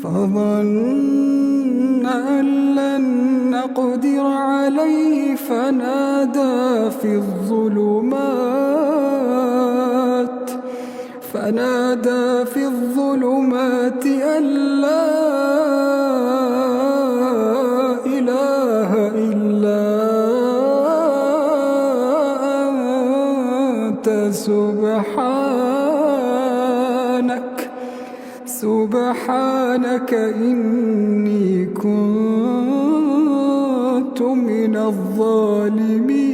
فظن أن لن نقدر عليه فنادى في الظلمات أن لا إله إلا أنت سبحانك إني كنت من الظالمين.